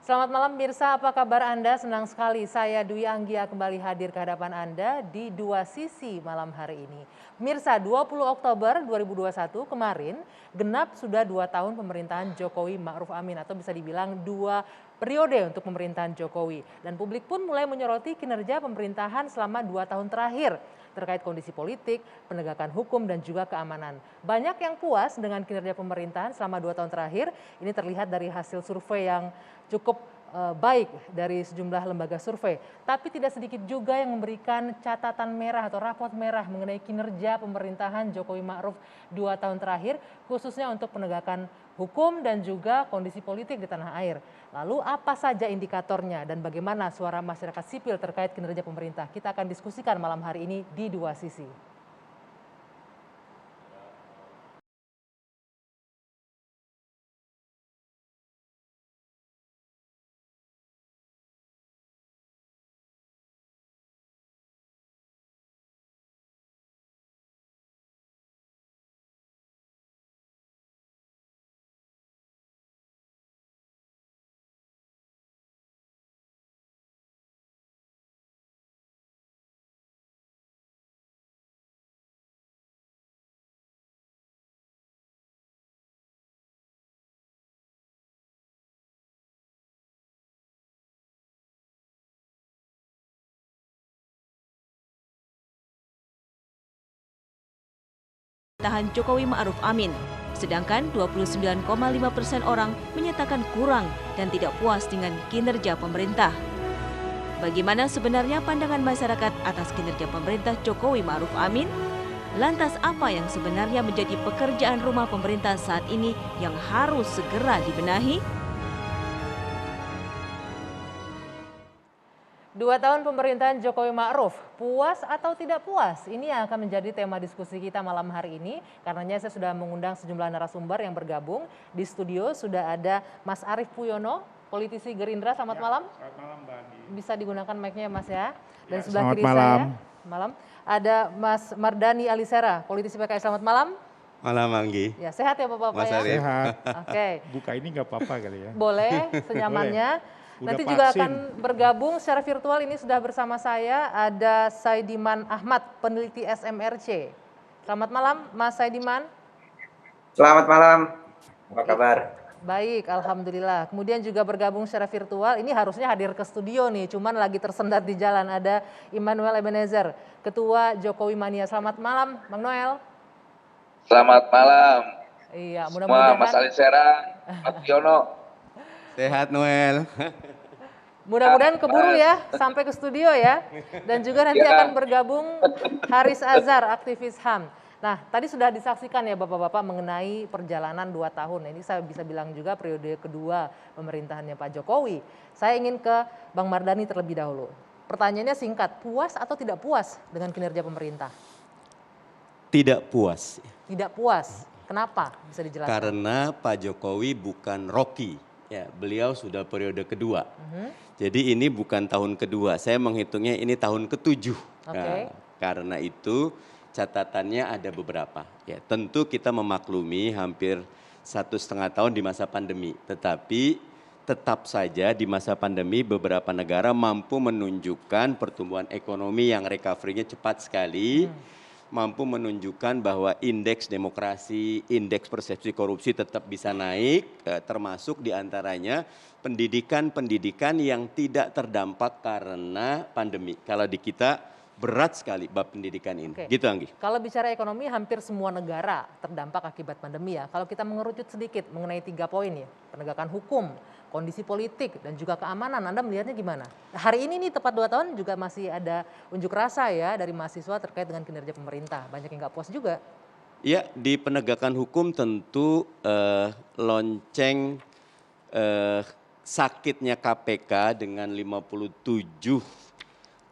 Selamat malam Mirsa, apa kabar Anda? Senang sekali saya Dwi Anggia kembali hadir ke hadapan Anda di Dua Sisi malam hari ini. Mirsa, 20 Oktober 2021 kemarin genap sudah 2 tahun pemerintahan Jokowi Ma'ruf Amin atau bisa dibilang 2 periode untuk pemerintahan Jokowi. Dan publik pun mulai menyoroti kinerja pemerintahan selama 2 tahun terakhir terkait kondisi politik, penegakan hukum dan juga keamanan. Banyak yang puas dengan kinerja pemerintahan selama 2 tahun terakhir. Ini terlihat dari hasil survei yang cukup baik dari sejumlah lembaga survei. Tapi tidak sedikit juga yang memberikan catatan merah atau rapot merah mengenai kinerja pemerintahan Jokowi Ma'ruf 2 tahun terakhir, khususnya untuk penegakan hukum dan juga kondisi politik di tanah air. Lalu apa saja indikatornya dan bagaimana suara masyarakat sipil terkait kinerja pemerintah? Kita akan diskusikan malam hari ini di Dua Sisi. Pemerintahan Jokowi Ma'ruf Amin. Sedangkan 29,5% orang menyatakan kurang dan tidak puas dengan kinerja pemerintah. Bagaimana sebenarnya pandangan masyarakat atas kinerja pemerintah Jokowi Ma'ruf Amin? Lantas apa yang sebenarnya menjadi pekerjaan rumah pemerintah saat ini yang harus segera dibenahi? 2 tahun pemerintahan Jokowi Ma'ruf, puas atau tidak puas? Ini yang akan menjadi tema diskusi kita malam hari ini. Karenanya saya sudah mengundang sejumlah narasumber yang bergabung. Di studio sudah ada Mas Arief Puyono, politisi Gerindra. Selamat malam. Selamat malam, Mbak Andi. Bisa digunakan mic-nya Mas ya. Dan Ya, sebelah selamat kiri malam. malam, ada Mas Mardani Alisera, politisi PKS. Selamat malam. Malam Anggi. Ya, sehat ya Bapak-Bapak Mas ya? Arief. Oke. Sehat. Buka ini nggak apa-apa kali ya. Boleh, senyamannya. Udah Nanti juga vaksin. akan bergabung secara virtual, ini sudah bersama saya ada Saidiman Ahmad, peneliti SMRC. Selamat malam Mas Saidiman. Selamat malam, apa kabar? Baik, Alhamdulillah. Kemudian juga bergabung secara virtual, ini harusnya hadir ke studio nih, cuman lagi tersendat di jalan. Ada Immanuel Ebenezer, Ketua Jokowi Mania. Selamat malam Bang Noel. Selamat malam. Iya, Semua mudah-mudahan. Mas Alisera, Mas Yono. Sehat Noel. Mudah-mudahan keburu ya sampai ke studio ya. Dan juga nanti Ya. akan bergabung Haris Azhar, aktivis HAM. Nah, tadi sudah disaksikan ya Bapak-Bapak mengenai perjalanan 2 tahun. Ini saya bisa bilang juga periode kedua pemerintahannya Pak Jokowi. Saya ingin ke Bang Mardani terlebih dahulu. Pertanyaannya singkat, puas atau tidak puas dengan kinerja pemerintah? Tidak puas. Tidak puas. Kenapa? Bisa dijelaskan? Karena Pak Jokowi bukan Rocky. Ya, beliau sudah periode kedua. Jadi ini bukan tahun kedua. Saya menghitungnya ini tahun ke-7. Oke. Karena itu catatannya ada beberapa. Ya, tentu kita memaklumi hampir 1,5 tahun di masa pandemi. Tetapi tetap saja di masa pandemi beberapa negara mampu menunjukkan pertumbuhan ekonomi yang recovery-nya cepat sekali. Mampu menunjukkan bahwa indeks demokrasi, indeks persepsi korupsi tetap bisa naik, termasuk diantaranya pendidikan-pendidikan yang tidak terdampak karena pandemi. Kalau di kita berat sekali bab pendidikan ini. Oke. Gitu Anggi. Kalau bicara ekonomi, hampir semua negara terdampak akibat pandemi ya. Kalau kita mengerucut sedikit mengenai 3 poin ya, penegakan hukum, kondisi politik, dan juga keamanan, Anda melihatnya gimana? Hari ini nih tepat 2 tahun juga masih ada unjuk rasa ya dari mahasiswa terkait dengan kinerja pemerintah. Banyak yang nggak puas juga. Ya, di penegakan hukum tentu lonceng sakitnya KPK dengan 57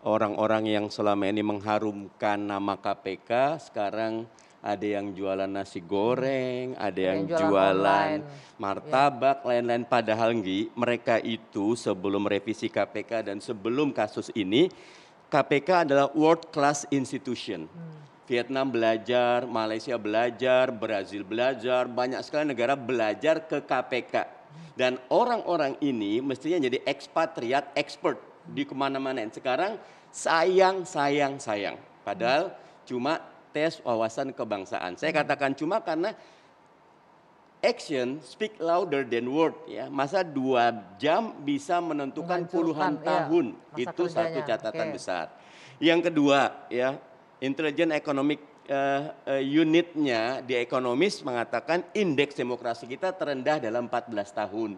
orang-orang yang selama ini mengharumkan nama KPK, sekarang ada yang jualan nasi goreng, ada yang jualan jualan online. martabak, lain-lain. Padahal Nggi, mereka itu sebelum revisi KPK dan sebelum kasus ini, KPK adalah world class institution. Vietnam belajar, Malaysia belajar, Brazil belajar, banyak sekali negara belajar ke KPK. Dan orang-orang ini mestinya jadi ekspatriat, expert di kemana-mana. Sekarang sayang. Padahal cuma tes wawasan kebangsaan. Saya katakan cuma karena action speak louder than word ya. Masa 2 jam bisa menentukan puluhan tahun. Itu satu catatan besar. Yang kedua ya, Intelligent Economic unitnya di Ekonomis mengatakan indeks demokrasi kita terendah dalam 14 tahun.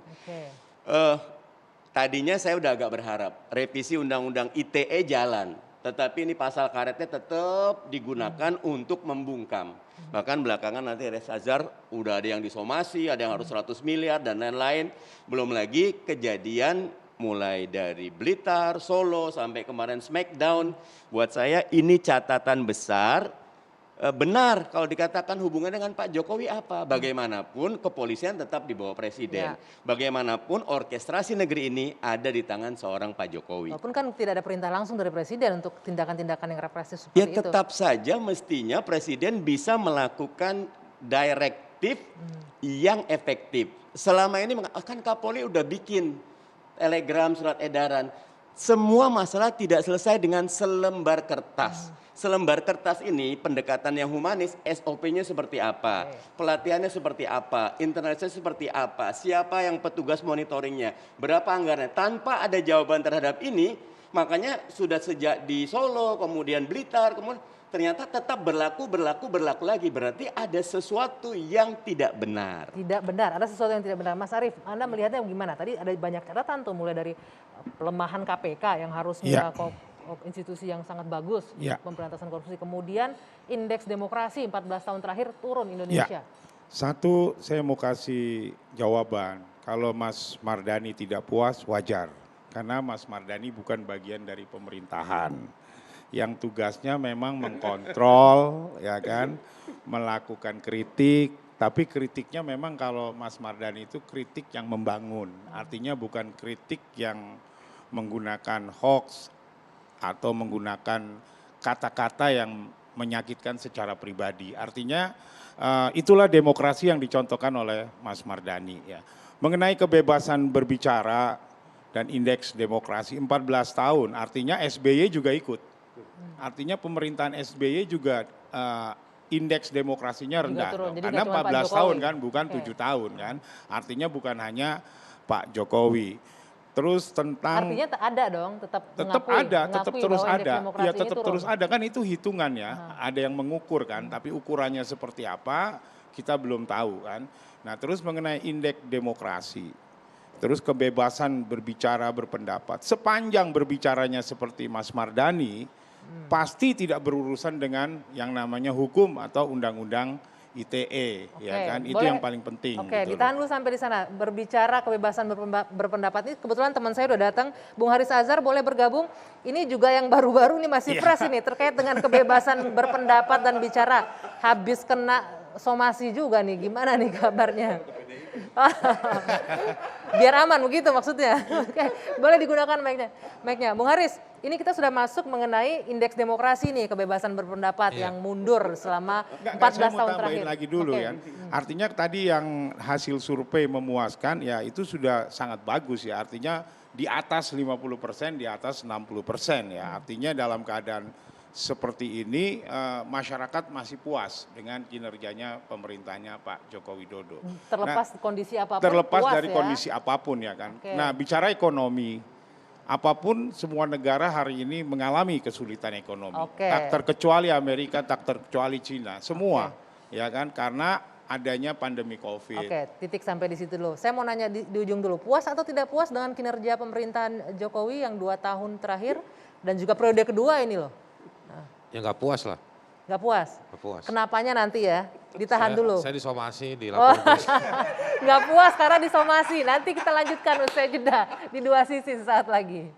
Tadinya saya udah agak berharap revisi Undang-Undang ITE jalan. Tetapi ini pasal karetnya tetap digunakan untuk membungkam. Bahkan belakangan nanti Res Azhar udah ada yang disomasi, ada yang harus 100 miliar dan lain-lain. Belum lagi kejadian mulai dari Blitar, Solo sampai kemarin Smackdown. Buat saya ini catatan besar. Benar kalau dikatakan hubungannya dengan Pak Jokowi apa? Bagaimanapun kepolisian tetap di bawah presiden. Bagaimanapun orkestrasi negeri ini ada di tangan seorang Pak Jokowi. Walaupun kan tidak ada perintah langsung dari presiden untuk tindakan-tindakan yang represif seperti itu. Ya tetap saja mestinya presiden bisa melakukan direktif yang efektif. Selama ini kan Kapolri udah bikin telegram, surat edaran. Semua masalah tidak selesai dengan selembar kertas. Selembar kertas ini pendekatan yang humanis, SOP-nya seperti apa, pelatihannya seperti apa, internalisasi seperti apa, siapa yang petugas monitoringnya, berapa anggarannya. Tanpa ada jawaban terhadap ini, makanya sudah sejak di Solo, kemudian Blitar, kemudian ternyata tetap berlaku lagi. Berarti ada sesuatu yang tidak benar. Tidak benar, ada sesuatu yang tidak benar. Mas Arief, Anda melihatnya gimana? Tadi ada banyak catatan tuh, mulai dari pelemahan KPK yang harusnya institusi yang sangat bagus pemberantasan korupsi. Kemudian indeks demokrasi 14 tahun terakhir turun Indonesia. Satu, saya mau kasih jawaban. Kalau Mas Mardani tidak puas, wajar. Karena Mas Mardani bukan bagian dari pemerintahan. Yang tugasnya memang mengkontrol, ya kan, melakukan kritik. Tapi kritiknya memang kalau Mas Mardani itu kritik yang membangun. Artinya bukan kritik yang menggunakan hoax atau menggunakan kata-kata yang menyakitkan secara pribadi. Artinya itulah demokrasi yang dicontohkan oleh Mas Mardani. Ya. Mengenai kebebasan berbicara dan indeks demokrasi 14 tahun, artinya SBY juga ikut. Artinya pemerintahan SBY juga indeks demokrasinya rendah. Karena 14 tahun kan, bukan 7 tahun kan. Artinya bukan hanya Pak Jokowi. Terus tentang artinya ada dong, tetap terus ada. Ya tetap turun. terus ada kan, itu hitungannya. Ada yang mengukur kan, tapi ukurannya seperti apa kita belum tahu kan. Nah, terus mengenai indeks demokrasi. Terus kebebasan berbicara, berpendapat. Sepanjang berbicaranya seperti Mas Mardani, pasti tidak berurusan dengan yang namanya hukum atau undang-undang ITE, ya kan, itu yang paling penting. Gitu ditahan dulu sampai di sana. Berbicara kebebasan berpendapat ini, kebetulan teman saya udah datang, Bung Haris Azhar boleh bergabung. Ini juga yang baru-baru ini masih fresh ini terkait dengan kebebasan berpendapat dan bicara. Habis kena somasi juga nih, gimana nih kabarnya? Biar aman begitu maksudnya. Oke, boleh digunakan mic-nya. Bung Haris, ini kita sudah masuk mengenai indeks demokrasi nih, kebebasan berpendapat yang mundur selama 14 tahun terakhir. Lagi dulu ya. Artinya tadi yang hasil survei memuaskan ya itu sudah sangat bagus ya. Artinya di atas 50%, di atas 60% ya. Artinya dalam keadaan seperti ini masyarakat masih puas dengan kinerjanya pemerintahnya Pak Joko Widodo. Terlepas kondisi apapun. Terlepas dari kondisi apapun ya kan. Nah, bicara ekonomi, apapun semua negara hari ini mengalami kesulitan ekonomi. Tak terkecuali Amerika, tak terkecuali Cina, semua ya kan, karena adanya pandemi Covid. Titik sampai di situ dulu. Saya mau nanya di ujung dulu, puas atau tidak puas dengan kinerja pemerintahan Jokowi yang 2 tahun terakhir dan juga periode kedua ini loh? Ya nggak puas lah. Nggak puas? Nggak puas. Kenapanya nanti ya? Ditahan dulu. Saya disomasi di lapor. Nggak puas karena disomasi. Nanti kita lanjutkan usai jeda di Dua Sisi sesaat lagi.